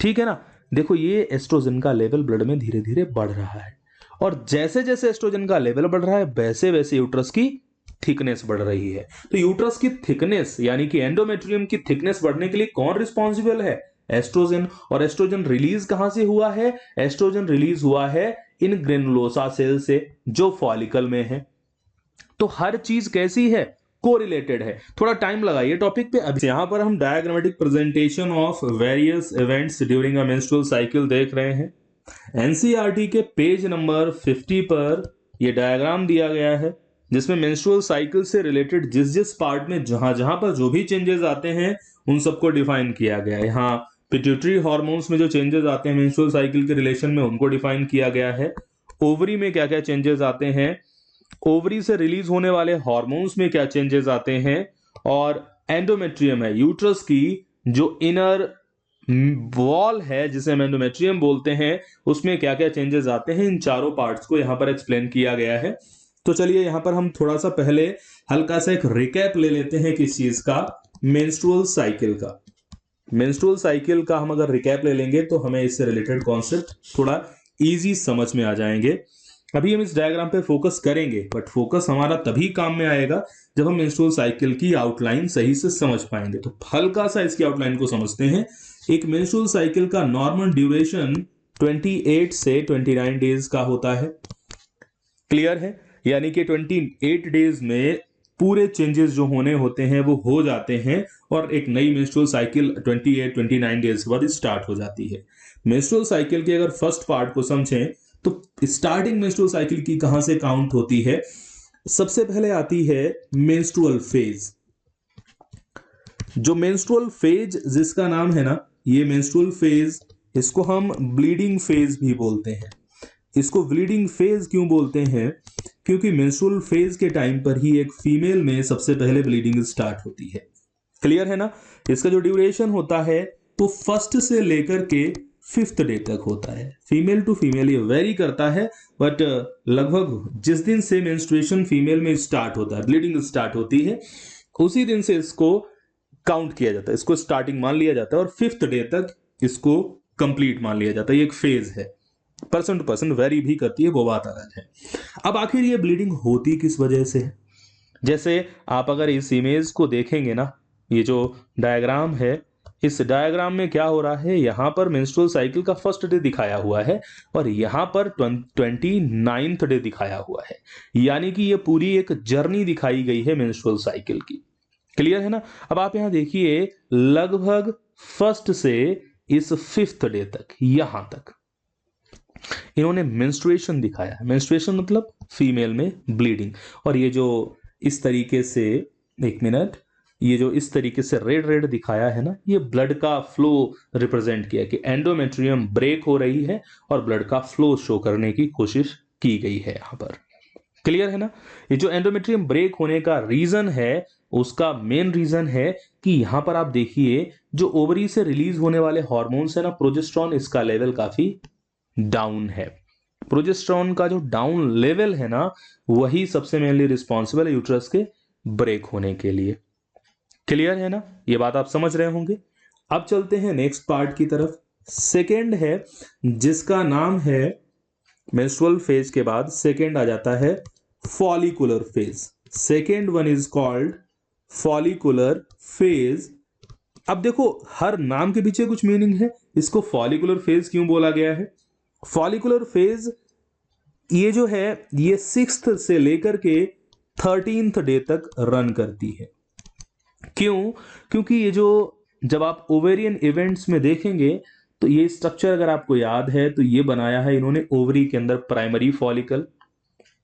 ठीक है ना। देखो ये एस्ट्रोजन का लेवल ब्लड में धीरे धीरे बढ़ रहा है, और जैसे जैसे एस्ट्रोजन का लेवल बढ़ रहा है वैसे वैसे यूट्रस की थिकनेस बढ़ रही है। तो यूट्रस की थिकनेस यानी कि एंडोमेट्रियम की थिकनेस बढ़ने के लिए कौन रिस्पॉन्सिबल है? एस्ट्रोजन। और एस्ट्रोजन रिलीज कहां से हुआ है? एस्ट्रोजन रिलीज हुआ है इन ग्रेनुलोसा सेल से जो फॉलिकल में है। तो हर चीज कैसी है? कोरिलेटेड है। थोड़ा टाइम लगाइए टॉपिक पे। अभी यहां पर हम diagrammatic presentation of various events during a menstrual cycle देख रहे हैं। एनसीईआरटी के पेज नंबर 50 पर यह डायग्राम दिया गया है, जिसमें मेंस्ट्रुअल साइकिल से रिलेटेड जिस जिस पार्ट में जहां जहां पर जो भी चेंजेस आते हैं उन सबको डिफाइन किया गया है। यहाँ पिट्यूटरी हार्मोन्स में जो चेंजेस आते हैं मेंस्ट्रुअल साइकिल के रिलेशन में उनको डिफाइन किया गया है। ओवरी में क्या क्या चेंजेस आते हैं, ओवरी से रिलीज होने वाले हार्मोन्स में क्या चेंजेस आते हैं, और एंडोमेट्रियम है यूट्रस की जो इनर वॉल है जिसे हम एंडोमेट्रियम बोलते हैं, उसमें क्या क्या चेंजेस आते हैं, इन चारों पार्ट्स को यहां पर एक्सप्लेन किया गया है। तो चलिए यहां पर हम थोड़ा सा पहले हल्का सा एक रिकैप ले लेते हैं किस चीज का, मेंस्ट्रुअल साइकिल का। मेंस्ट्रुअल साइकिल का हम अगर रिकैप ले लेंगे तो हमें इससे रिलेटेड कॉन्सेप्ट थोड़ा इजी समझ में आ जाएंगे। अभी हम इस डायग्राम पे फोकस करेंगे, बट फोकस हमारा तभी काम में आएगा जब हम मेंस्ट्रुअल साइकिल की आउटलाइन सही से समझ पाएंगे। तो हल्का सा इसकी आउटलाइन को समझते हैं। एक मेंस्ट्रुअल साइकिल का नॉर्मल ड्यूरेशन 28 से 29 डेज का होता है। क्लियर है? यानी कि 28 डेज में पूरे चेंजेस जो होने होते हैं वो हो जाते हैं, और एक नई मेंस्ट्रुअल साइकिल 28-29 डेज के बाद स्टार्ट हो जाती है। मेंस्ट्रुअल साइकिल के अगर फर्स्ट पार्ट को समझें तो स्टार्टिंग मेंस्ट्रुअल साइकिल की कहां से काउंट होती है? सबसे पहले आती है मेंस्ट्रुअल फेज। जो मेंस्ट्रुअल फेज जिसका नाम है ना, ये मेंस्ट्रुअल फेज, इसको हम ब्लीडिंग फेज भी बोलते हैं। इसको ब्लीडिंग फेज क्यों बोलते हैं? क्योंकि मेंस्ट्रुअल फेज के टाइम पर ही एक फीमेल में सबसे पहले ब्लीडिंग स्टार्ट होती है। क्लियर है ना? इसका जो ड्यूरेशन होता है तो फर्स्ट से लेकर के 5th डे तक होता है। फीमेल टू फीमेल ये वेरी करता है, बट लगभग जिस दिन से मेंस्ट्रुएशन फीमेल में स्टार्ट होता है, ब्लीडिंग स्टार्ट होती है, उसी दिन से इसको काउंट किया जाता है, इसको स्टार्टिंग मान लिया जाता है, और 5th डे तक इसको कंप्लीट मान लिया जाता है। ये एक फेज है, पर्सन टू पर्सन वेरी भी करती है, वो बात अलग है। अब आखिर ये ब्लीडिंग होती किस वजह से है? जैसे आप अगर इस इमेज को देखेंगे ना, ये जो डायग्राम है, इस डायग्राम में क्या हो रहा है, यहां पर मेंस्ट्रुअल साइकिल का फर्स्ट डे दिखाया हुआ है और यहां पर 29th डे दिखाया हुआ है। यानी कि ये पूरी एक जर्नी दिखाई गई है मेंस्ट्रुअल साइकिल की। क्लियर है ना? अब आप यहां देखिए, लगभग फर्स्ट से इस 5th डे तक, यहां तक इन्होंने मेंस्ट्रुएशन दिखाया है। मेंस्ट्रुएशन मतलब फीमेल में ब्लीडिंग। और ये जो इस तरीके से, एक मिनट, ये जो इस तरीके से रेड रेड दिखाया है ना, ये ब्लड का फ्लो रिप्रेजेंट किया कि एंडोमेट्रियम ब्रेक हो रही है और ब्लड का फ्लो शो करने की कोशिश की गई है यहां पर। क्लियर है ना? ये जो एंडोमेट्रियम ब्रेक होने का रीजन है, उसका मेन रीजन है कि यहां पर आप देखिए जो ओवरी से रिलीज होने वाले हॉर्मोन्स है ना, प्रोजेस्टेरॉन, इसका लेवल काफी डाउन है। प्रोजेस्टेरॉन का जो डाउन लेवल है ना, वही सबसे मेनली रिस्पॉन्सिबल है यूट्रस के ब्रेक होने के लिए। क्लियर है ना? ये बात आप समझ रहे होंगे। अब चलते हैं नेक्स्ट पार्ट की तरफ। सेकेंड है जिसका नाम है, मेंस्ट्रुअल फेज के बाद सेकेंड आ जाता है follicular phase. Second one is called follicular phase. अब देखो, हर नाम के पीछे कुछ मीनिंग है। इसको फॉलिकुलर फेज क्यों बोला गया है? फॉलिकुलर फेज ये जो है, ये 6th से लेकर के 13th डे तक रन करती है। क्यों? क्योंकि ये जो, जब आप ओवेरियन इवेंट्स में देखेंगे तो ये स्ट्रक्चर अगर आपको याद है तो ये बनाया है इन्होंने ओवरी के अंदर प्राइमरी फॉलिकल।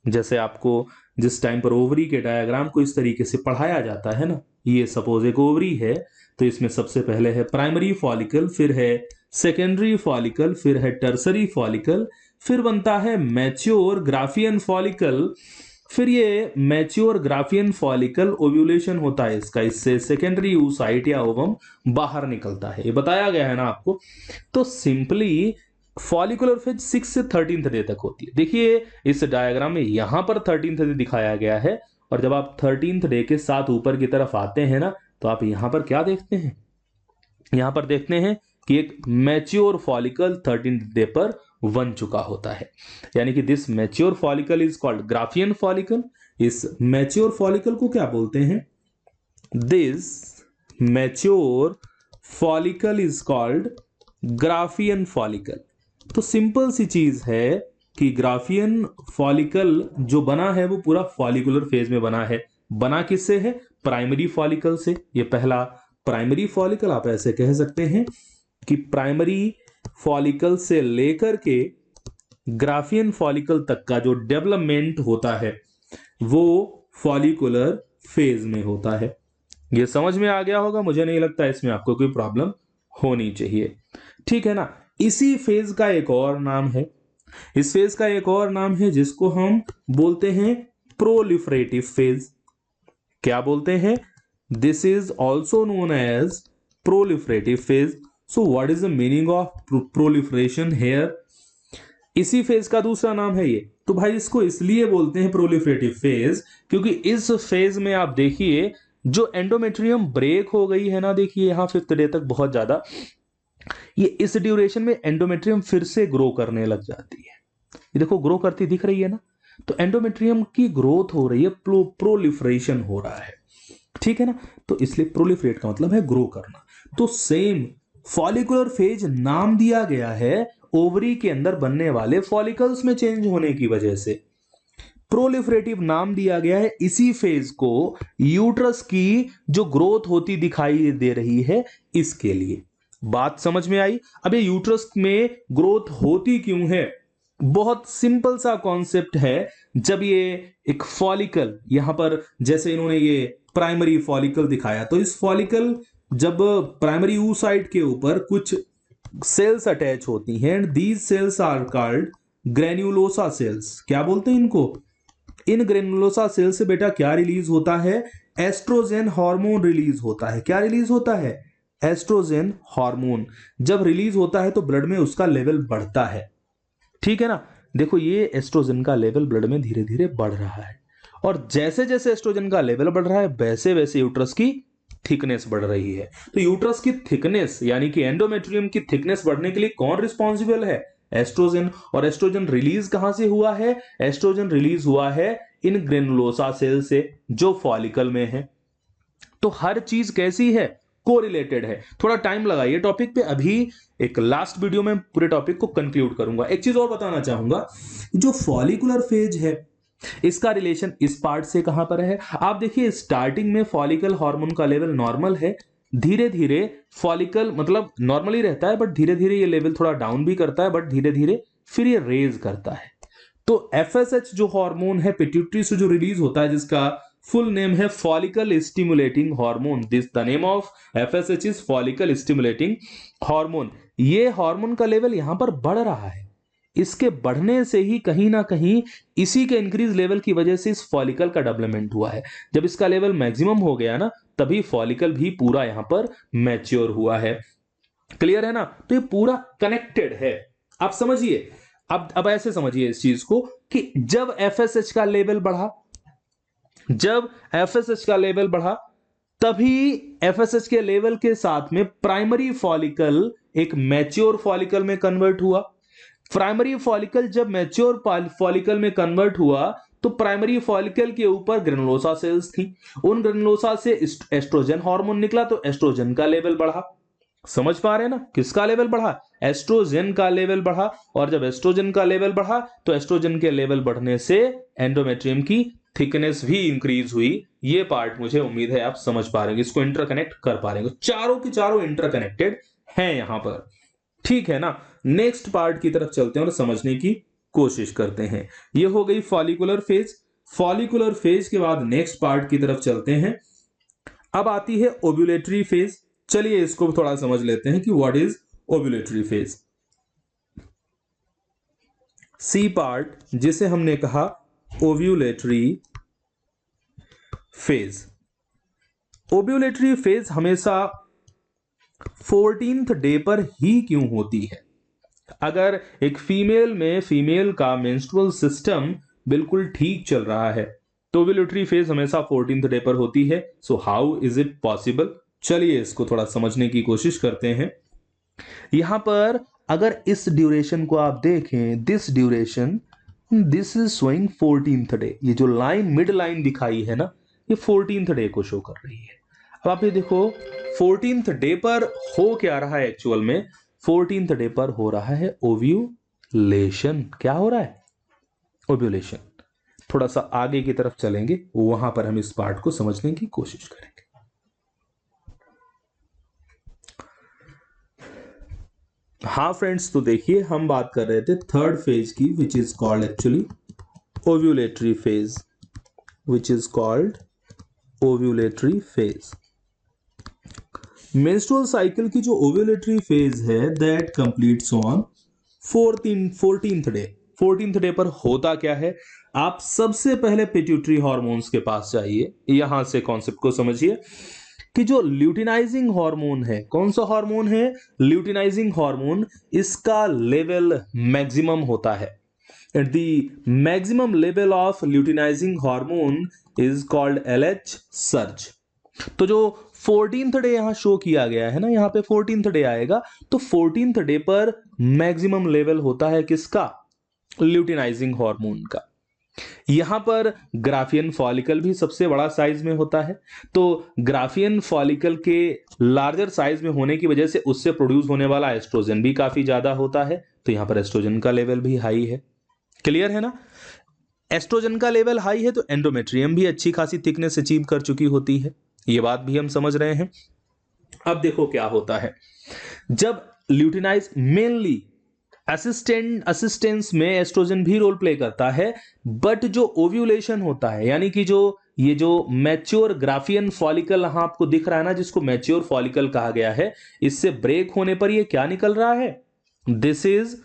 जैसे आपको जिस टाइम पर ओवरी के डायग्राम को इस तरीके से पढ़ाया जाता है ना, ये सपोज एक ओवरी है तो इसमें सबसे पहले है प्राइमरी फॉलिकल, फिर है सेकेंडरी फॉलिकल, फिर है टर्सरी फॉलिकल, फिर बनता है मैच्योर ग्राफियन फॉलिकल। फिर ये मैच्योर ग्राफियन फॉलिकल ओव्यूलेशन होता है इसका, इससे सेकेंडरी oocyte या ओवम बाहर निकलता है, ये बताया गया है ना आपको। तो सिंपली फॉलिकुलर फेज 6 से 13th डे तक होती है। देखिए इस डायग्राम में यहां पर 13th डे दिखाया गया है, और जब आप 13th डे के साथ ऊपर की तरफ आते हैं ना, तो आप यहां पर क्या देखते हैं? यहां पर देखते हैं कि एक मैच्योर फॉलिकल 13th डे पर बन चुका होता है, यानी कि this mature follicle is called Graafian follicle. इस मैच्योर फॉलिकल को क्या बोलते हैं? This mature follicle is called Graafian follicle. तो सिंपल सी चीज है कि ग्राफियन फॉलिकल जो बना है वो पूरा फॉलिकुलर फेज में बना है। बना किससे है? प्राइमरी फॉलिकल से। ये पहला प्राइमरी फॉलिकल, आप ऐसे कह सकते हैं कि प्राइमरी फॉलिकल से लेकर के ग्राफियन फॉलिकल तक का जो डेवलपमेंट होता है वो फॉलिकुलर फेज में होता है। ये समझ में आ गया होगा, मुझे नहीं लगता इसमें आपको कोई प्रॉब्लम होनी चाहिए, ठीक है ना। इसी फेज का एक और नाम है, इस फेज का एक और नाम है जिसको हम बोलते हैं प्रोलिफरेटिव फेज। क्या बोलते हैं? This is also known as proliferative phase. So what is the meaning of proliferation here? इसी फेज का दूसरा नाम है ये। तो भाई इसको इसलिए बोलते हैं प्रोलिफरेटिव फेज क्योंकि इस फेज में आप देखिए जो एंडोमेट्रियम ब्रेक हो गई है ना, देखिए यहां 5th डे तक बहुत ज्यादा, ये इस ड्यूरेशन में एंडोमेट्रियम फिर से ग्रो करने लग जाती है। ये देखो ग्रो करती दिख रही है ना, तो एंडोमेट्रियम की ग्रोथ हो रही है, प्रोलिफरेशन हो रहा है, ठीक है ना। तो इसलिए प्रोलिफरेट का मतलब है ग्रो करना। तो सेम फॉलिकुलर फेज नाम दिया गया है ओवरी के अंदर बनने वाले फॉलिकल्स में चेंज होने की वजह से। प्रोलिफरेटिव नाम दिया गया है इसी फेज को यूट्रस की जो ग्रोथ होती दिखाई दे रही है इसके लिए। बात समझ में आई? अब ये यूट्रस में ग्रोथ होती क्यों है? बहुत सिंपल सा कॉन्सेप्ट है। जब ये एक फॉलिकल, यहां पर जैसे इन्होंने ये प्राइमरी फॉलिकल दिखाया, तो इस फॉलिकल जब प्राइमरी oocyte के ऊपर कुछ सेल्स अटैच होती हैं and these cells are called granulosa cells. क्या बोलते हैं इनको? इन ग्रेन्युलोसा सेल से बेटा क्या रिलीज होता है? एस्ट्रोजन हार्मोन रिलीज होता है। क्या रिलीज होता है? Oestrogen hormone. जब रिलीज होता है तो ब्लड में उसका लेवल बढ़ता है, ठीक है ना। देखो ये एस्ट्रोजन का लेवल ब्लड में धीरे धीरे बढ़ रहा है, और जैसे जैसे एस्ट्रोजन का लेवल बढ़ रहा है वैसे वैसे यूट्रस की थिकनेस बढ़ रही है। तो यूट्रस की थिकनेस यानी कि एंडोमेट्रियम की थिकनेस बढ़ने के लिए कौन रिस्पॉन्सिबल है? एस्ट्रोजन। और एस्ट्रोजन रिलीज कहां से हुआ है? एस्ट्रोजन रिलीज हुआ है इन ग्रेनुलोसा सेल से जो फॉलिकल में है। तो हर चीज कैसी है? कोरिलेटेड है। थोड़ा टाइम लगाइए टॉपिक पे, अभी एक लास्ट वीडियो में पूरे टॉपिक को कंक्लूड करूंगा। एक चीज और बताना चाहूंगा, जो फॉलिकुलर फेज है इसका रिलेशन इस पार्ट से कहां पर है? आप देखिए स्टार्टिंग में फॉलिकल हार्मोन का लेवल नॉर्मल है, धीरे धीरे फॉलिकल मतलब नॉर्मली रहता है बट धीरे धीरे ये लेवल थोड़ा डाउन भी करता है, बट धीरे धीरे फिर ये रेज करता है। तो एफएसएच जो हार्मोन है पिट्यूटरी से जो रिलीज होता है, जिसका फुल नेम है follicle stimulating hormone, this the name of FSH is follicle stimulating hormone. ये हार्मोन का लेवल यहां पर बढ़ रहा है, इसके बढ़ने से ही कहीं ना कहीं इसी के इंक्रीज लेवल की वजह से इस फॉलिकल का डेवलपमेंट हुआ है। जब इसका लेवल मैक्सिमम हो गया ना, तभी फॉलिकल भी पूरा यहां पर मैच्योर हुआ है। क्लियर है ना? तो ये पूरा कनेक्टेड है, आप समझिए। अब ऐसे समझिए इस चीज को कि जब एफएसएच का लेवल बढ़ा, जब एफएसएच का लेवल बढ़ा तभी एफएसएच के लेवल के साथ में प्राइमरी फॉलिकल एक मैच्योर फॉलिकल में कन्वर्ट हुआ। प्राइमरी फॉलिकल जब मैच्योर फॉलिकल में कन्वर्ट हुआ तो प्राइमरी फॉलिकल के ऊपर ग्रेनुलोसा सेल्स थी, उन ग्रेनुलोसा से एस्ट्रोजन हार्मोन निकला तो एस्ट्रोजन का लेवल बढ़ा। समझ पा रहे हैं ना? किसका लेवल बढ़ा? एस्ट्रोजन का लेवल बढ़ा। और जब एस्ट्रोजन का लेवल बढ़ा तो एस्ट्रोजन के लेवल बढ़ने से एंडोमेट्रियम की थिकनेस भी इंक्रीज हुई। ये पार्ट मुझे उम्मीद है आप समझ पा रहे हैं, इसको इंटरकनेक्ट कर पा रहे हैं। चारों की चारों इंटरकनेक्टेड हैं यहां पर, ठीक है ना। नेक्स्ट पार्ट की तरफ चलते हैं और समझने की कोशिश करते हैं। ये हो गई फॉलिकुलर फेज। फॉलिकुलर फेज के बाद नेक्स्ट पार्ट की तरफ चलते हैं। अब आती है ओव्यूलेटरी फेज। चलिए इसको थोड़ा समझ लेते हैं कि what is ovulatory phase. C part जिसे हमने कहा ओव्यूलेटरी फेज। ओव्यूलेटरी फेज हमेशा 14th डे पर ही क्यों होती है? अगर एक फीमेल में फीमेल का मेंस्ट्रुअल सिस्टम बिल्कुल ठीक चल रहा है तो ओव्यूलेटरी फेज हमेशा 14th डे पर होती है। So how is it possible? चलिए इसको थोड़ा समझने की कोशिश करते हैं। यहां पर अगर इस ड्यूरेशन को आप देखें, this duration, this is showing 14th day. ये जो लाइन मिड लाइन दिखाई है ना, ये 14th डे को शो कर रही है। अब आप ये देखो 14th डे पर हो क्या रहा है एक्चुअल में, 14th डे पर हो रहा है ओव्यूलेशन। क्या हो रहा है? ओव्यूलेशन। थोड़ा सा आगे की तरफ चलेंगे, वहां पर हम इस पार्ट को समझने की कोशिश करेंगे। हाँ फ्रेंड्स, तो देखिए हम बात कर रहे थे थर्ड फेज की, which is called actually ovulatory phase, which is called ovulatory phase. Menstrual cycle की जो ओव्यूलेटरी फेज है that completes on 14th day. 14th day पर होता क्या है, आप सबसे पहले पिट्यूटरी हार्मोन्स के पास जाइए। यहां से कॉन्सेप्ट को समझिए कि जो ल्यूटिनाइजिंग हार्मोन है, कौन सा हार्मोन है? ल्यूटिनाइजिंग हार्मोन, इसका लेवल मैक्सिमम होता है। At the maximum level of luteinizing hormone is called LH surge. तो जो 14th डे यहां शो किया गया है ना, यहां पे 14th डे आएगा, तो 14th डे पर मैक्सिमम लेवल होता है किसका? ल्यूटिनाइजिंग हार्मोन का। यहां पर ग्राफियन फॉलिकल भी सबसे बड़ा साइज में होता है, तो ग्राफियन फॉलिकल के लार्जर साइज में होने की वजह से उससे प्रोड्यूस होने वाला एस्ट्रोजन भी काफी ज्यादा होता है, तो यहां पर एस्ट्रोजन का लेवल भी हाई है। क्लियर है ना? एस्ट्रोजन का लेवल हाई है तो एंडोमेट्रियम भी अच्छी खासी थिकनेस अचीव कर चुकी होती है, ये बात भी हम समझ रहे हैं। अब देखो क्या होता है, जब ल्यूटिनाइज मेनली असिस्टेंस में एस्ट्रोजन भी रोल प्ले करता है, बट जो ओव्यूलेशन होता है, यानी कि जो ये जो मैच्योर ग्राफियन फॉलिकल यहां आपको दिख रहा है ना, जिसको मैच्योर फॉलिकल कहा गया है, इससे ब्रेक होने पर ये क्या निकल रहा है? दिस इज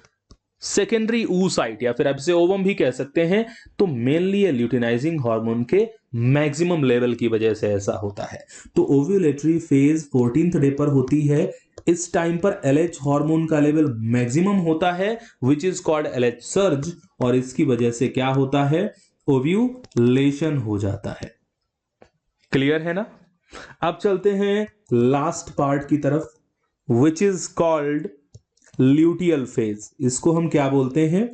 सेकेंडरी oocyte, या फिर आप इसे ओवम भी कह सकते हैं। तो मेनली ये ल्यूटिनाइजिंग हार्मोन के मैक्सिमम लेवल की वजह से ऐसा होता है। तो ओव्यूलेटरी फेज 14th डे पर होती है। इस टाइम पर LH हार्मोन का लेवल मैक्सिमम होता है, which is called LH surge, और इसकी वजह से क्या होता है? ओव्यूलेशन हो जाता है। क्लियर है ना? अब चलते हैं लास्ट पार्ट की तरफ, which is called luteal phase. इसको हम क्या बोलते हैं?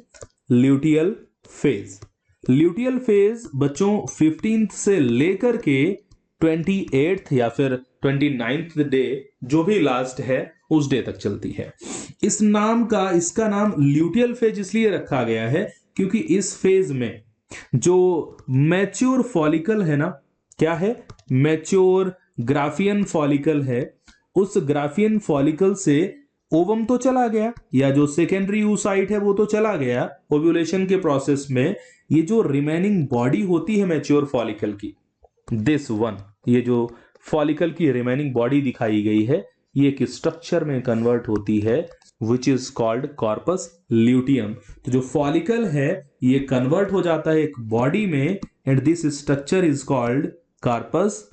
Luteal phase. ल्यूटियल फेज बच्चों 15th से लेकर के 28th या फिर 29th डे, जो भी लास्ट है उस डे तक चलती है। इसका नाम ल्यूटियल फेज इसलिए रखा गया है क्योंकि इस फेज में जो मैच्योर फॉलिकल है ना, क्या है? मैच्योर ग्राफियन फॉलिकल है, उस ग्राफियन फॉलिकल से ओवम तो चला गया, या जो सेकेंडरी oocyte है वो तो चला गया ओव्यूलेशन के प्रोसेस में। ये जो रिमेनिंग बॉडी होती है मैच्योर फॉलिकल की, दिस वन, ये जो फॉलिकल की रिमेनिंग बॉडी दिखाई गई है, ये एक स्ट्रक्चर में कन्वर्ट होती है, which is called corpus luteum. तो जो फॉलिकल है ये कन्वर्ट हो जाता है एक बॉडी में, and this structure is called corpus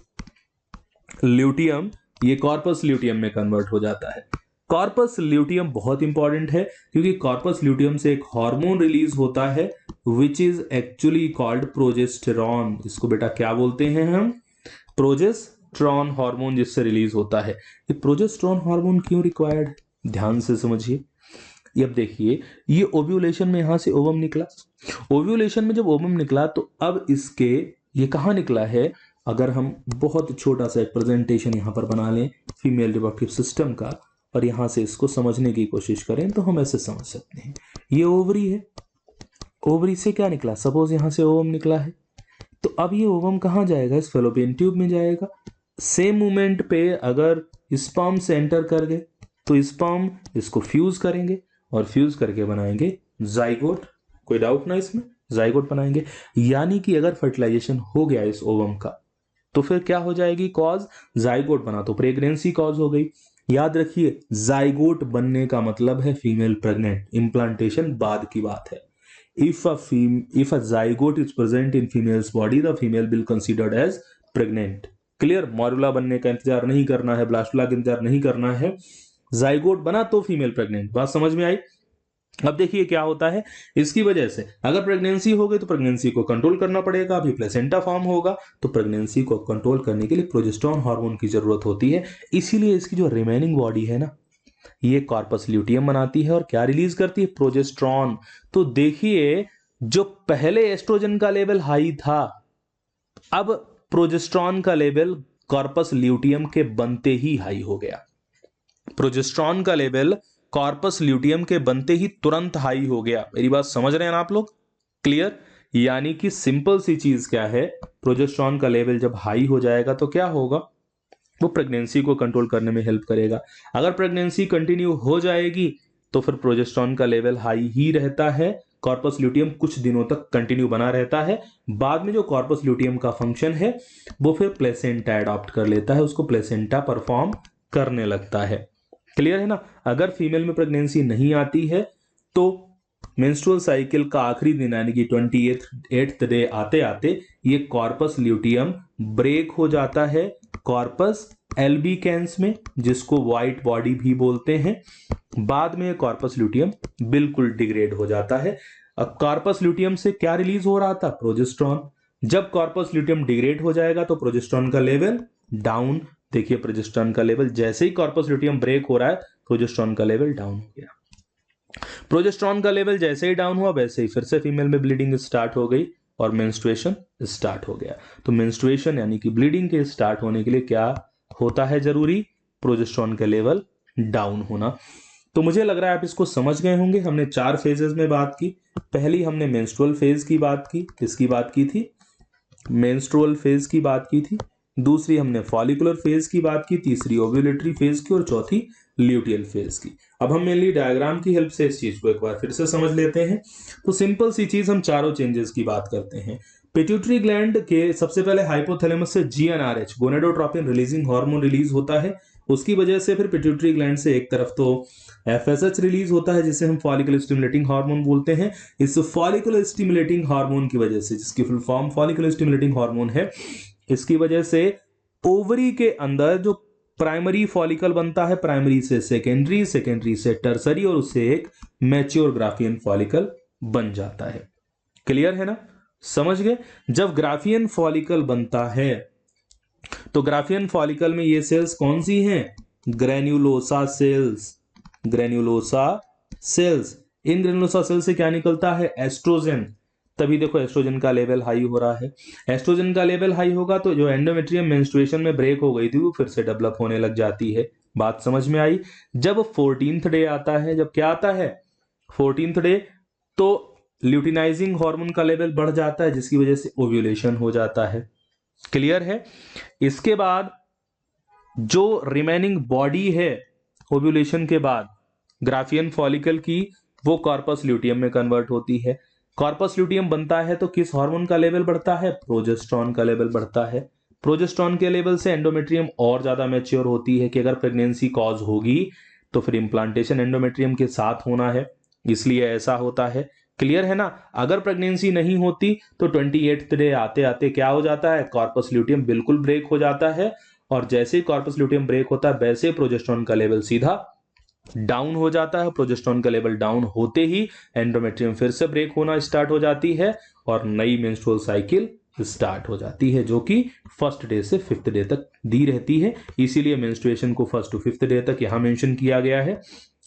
luteum. ये कॉर्पस ल्यूटियम में कन्वर्ट हो जाता है। कॉर्पस ल्यूटियम बहुत इंपॉर्टेंट है क्योंकि कॉर्पस ल्यूटियम से एक हार्मोन रिलीज होता है, which is actually called progesterone. इसको बेटा क्या बोलते हैं हम? प्रोजेस्टेरॉन हार्मोन, जिससे रिलीज होता है। ये प्रोजेस्टेरॉन हार्मोन क्यों रिक्वायर्ड? ध्यान से समझिए। ये अब देखिए, ये ओव्यूलेशन में यहां से ओवम निकला, ओव्यूलेशन में जब ओवम निकला तो अब इसके ये कहां निकला है? अगर हम बहुत छोटा सा एक प्रेजेंटेशन यहां पर बना लें फीमेल रिप्रोडक्टिव सिस्टम का, और यहां से इसको समझने की कोशिश करें तो हम ऐसे समझ सकते हैं। ये ओवरी है, ओवरी से क्या निकला? सपोज यहां से ओवम निकला है, तो अब ये ओवम कहां जाएगा? इस फेलोपियन ट्यूब में जाएगा। सेम मोमेंट पे अगर स्पर्म से एंटर कर गए तो स्पर्म इसको फ्यूज करेंगे और फ्यूज करके बनाएंगे जाइगोट। कोई डाउट ना इसमें? जाइगोट बनाएंगे, यानी कि अगर फर्टिलाइजेशन हो गया इस ओवम का तो फिर क्या हो जाएगी? कॉज जाइगोट बना तो प्रेगनेंसी कॉज हो गई। याद रखिए, जाइगोट बनने का मतलब है फीमेल प्रेग्नेंट। इंप्लांटेशन बाद की बात है। if a zygote is present in female's body, the female will considered as pregnant. Clear? Morula बनने का इंतजार नहीं करना है, ब्लास्टुला का इंतजार नहीं करना है, जाइगोट बना तो फीमेल प्रेग्नेंट। बात समझ में आई? अब देखिए क्या होता है, इसकी वजह से अगर प्रेगनेंसी हो गई तो प्रेगनेंसी को कंट्रोल करना पड़ेगा। अभी प्लेसेंटा फॉर्म होगा तो प्रेगनेंसी को कंट्रोल करने के लिए प्रोजेस्टेरॉन हार्मोन की जरूरत होती है। इसीलिए इसकी जो रिमेनिंग बॉडी है ना, ये कॉर्पस ल्यूटियम बनाती है और क्या रिलीज करती है? प्रोजेस्टेरॉन। तो देखिए जो पहले एस्ट्रोजन का लेवल हाई था, अब प्रोजेस्टेरॉन का लेवल कॉर्पस ल्यूटियम के बनते ही हाई हो गया। प्रोजेस्टेरॉन का लेवल कॉर्पस ल्यूटियम के बनते ही तुरंत हाई हो गया। मेरी बात समझ रहे हैं ना आप लोग? क्लियर? यानी कि सिंपल सी चीज क्या है, प्रोजेस्टेरॉन का लेवल जब हाई हो जाएगा तो क्या होगा? वो प्रेगनेंसी को कंट्रोल करने में हेल्प करेगा। अगर प्रेगनेंसी कंटिन्यू हो जाएगी तो फिर प्रोजेस्टेरॉन का लेवल हाई ही रहता है, कॉर्पस ल्यूटियम कुछ दिनों तक कंटिन्यू बना रहता है। बाद में जो कॉर्पस ल्यूटियम का फंक्शन है वो फिर प्लेसेंटा अडॉप्ट कर लेता है, उसको प्लेसेंटा परफॉर्म करने लगता है। क्लियर है ना? अगर फीमेल में प्रेगनेंसी नहीं आती है तो मेंस्ट्रुअल साइकिल का आखिरी दिन यानी कि 28th डे आते आते ये कॉर्पस ल्यूटियम ब्रेक हो जाता है कॉर्पस एल्बिकेंस में, जिसको व्हाइट बॉडी भी बोलते हैं। बाद में कॉर्पस ल्यूटियम बिल्कुल डिग्रेड हो जाता है। अब कॉर्पस ल्यूटियम से क्या रिलीज हो रहा था? प्रोजेस्टेरॉन। जब कॉर्पस ल्यूटियम डिग्रेड हो जाएगा तो प्रोजेस्टेरॉन का लेवल डाउन। देखिए प्रोजेस्टेरॉन का लेवल जैसे ही कॉर्पस ल्यूटियम ब्रेक हो रहा है, प्रोजेस्टेरॉन का लेवल डाउन हो गया। प्रोजेस्टेरॉन का लेवल जैसे ही डाउन हुआ वैसे ही फिर से फीमेल में ब्लीडिंग स्टार्ट हो गई और मेंस्ट्रुएशन स्टार्ट हो गया। तो मेंस्ट्रुएशन यानी कि ब्लीडिंग के स्टार्ट होने के लिए क्या होता है जरूरी? प्रोजेस्टेरॉन का लेवल डाउन होना। तो मुझे लग रहा है आप इसको समझ गए होंगे। हमने 4 फेजेस में बात की। पहली हमने मेंस्ट्रुअल फेज की बात की। किसकी बात की थी? मेंस्ट्रुअल फेज की बात की थी। दूसरी हमने फॉलिकुलर फेज की बात की, तीसरी ओव्यूलेटरी फेज की और चौथी ल्यूटियल फेज की। अब हम मेनली डायग्राम की हेल्प से इस चीज को एक बार फिर से समझ लेते हैं। तो सिंपल सी चीज, हम चारों चेंजेस की बात करते हैं। पिट्यूटरी ग्लैंड के सबसे पहले हाइपोथैलेमस से GnRH gonadotropin releasing hormone release होता है। उसकी वजह से फिर पिट्यूटरी ग्लैंड से एक तरफ तो एफएसएच रिलीज होता है जिसे हम फॉलिकल स्टिमुलेटिंग हार्मोन बोलते हैं। इस फॉलिकल स्टिमुलेटिंग हार्मोन की वजह से, जिसकी full form follicle stimulating hormone है, इसकी वजह से ओवरी के अंदर जो प्राइमरी फॉलिकल बनता है, प्राइमरी से सेकेंडरी, सेकेंडरी से टर्सरी और उससे एक मैच्योर ग्राफियन फॉलिकल बन जाता है। क्लियर है ना? समझ गए? जब ग्राफियन फॉलिकल बनता है तो ग्राफियन फॉलिकल में ये सेल्स कौन सी हैं? Granulosa cells. Granulosa cells. इन ग्रेन्युलोसा सेल से क्या निकलता है? एस्ट्रोजन। तभी देखो एस्ट्रोजन का लेवल हाई हो रहा है। एस्ट्रोजन का लेवल हाई होगा तो जो एंडोमेट्रियम मेंस्ट्रुएशन में ब्रेक हो गई थी वो फिर से डेवलप होने लग जाती है। बात समझ में आई? जब 14th डे आता है, जब क्या आता है? 14th डे, तो ल्यूटिनाइजिंग हार्मोन का लेवल बढ़ जाता है जिसकी वजह से ओव्यूलेशन हो जाता है। क्लियर है? इसके बाद जो रिमेनिंग बॉडी है ओव्यूलेशन के बाद ग्राफियन फॉलिकल की, वो कॉर्पस ल्यूटियम में कन्वर्ट होती है। कॉर्पस ल्यूटियम बनता है तो किस हार्मोन का लेवल बढ़ता है? प्रोजेस्टेरॉन का लेवल बढ़ता है। प्रोजेस्टेरॉन के लेवल से एंडोमेट्रियम और ज्यादा मैच्योर होती है कि अगर प्रेगनेंसी कॉज होगी तो फिर इंप्लांटेशन एंडोमेट्रियम के साथ होना है, इसलिए ऐसा होता है। क्लियर है ना? अगर प्रेगनेंसी नहीं होती तो 28th डे आते आते क्या हो जाता है? कॉर्पस ल्यूटियम बिल्कुल ब्रेक हो जाता है और जैसे ही कॉर्पस ल्यूटियम ब्रेक होता है वैसे ही प्रोजेस्टेरॉन का लेवल सीधा डाउन हो जाता है। प्रोजेस्टेरॉन का लेवल डाउन होते ही एंडोमेट्रियम फिर से ब्रेक होना स्टार्ट हो जाती है और नई मेंस्ट्रुअल साइकिल स्टार्ट हो जाती है जो कि 1st डे से 5th डे तक दी रहती है। इसीलिए मेंस्ट्रुएशन को 1st to 5th डे तक यहां मेंशन किया गया है।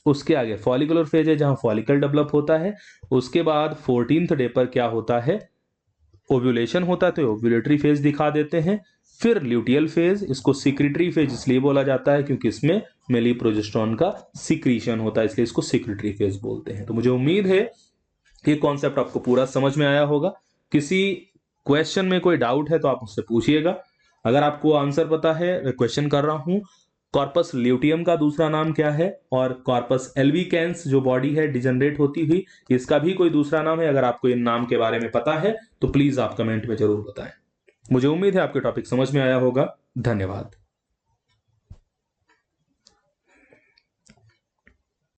उसके आगे फॉलिकुलर फेज है जहां फॉलिकल डेवलप होता है। उसके बाद 14th डे पर क्या होता है? ओव्यूलेशन होता है, तो ओव्यूलेटरी फेज दिखा देते हैं। फिर ल्यूटियल फेज, इसको सिक्रिटरी फेज इसलिए बोला जाता है क्योंकि इसमें मेनली प्रोजेस्टेरॉन का सिक्रीशन होता है, इसलिए इसको सिक्रिटरी फेज बोलते हैं। तो मुझे उम्मीद है ये कॉन्सेप्ट आपको पूरा समझ में आया होगा। किसी क्वेश्चन में कोई डाउट है तो आप मुझसे पूछिएगा। अगर आपको आंसर पता है, मैं क्वेश्चन कर रहा हूं कॉर्पस ल्यूटियम का दूसरा नाम क्या है और कॉर्पस एल्बिकेंस जो बॉडी है डिजनरेट होती हुई, इसका भी कोई दूसरा नाम है? अगर आपको इन नाम के बारे में पता है तो प्लीज आप कमेंट में जरूर बताएं। मुझे उम्मीद है आपके टॉपिक समझ में आया होगा। धन्यवाद।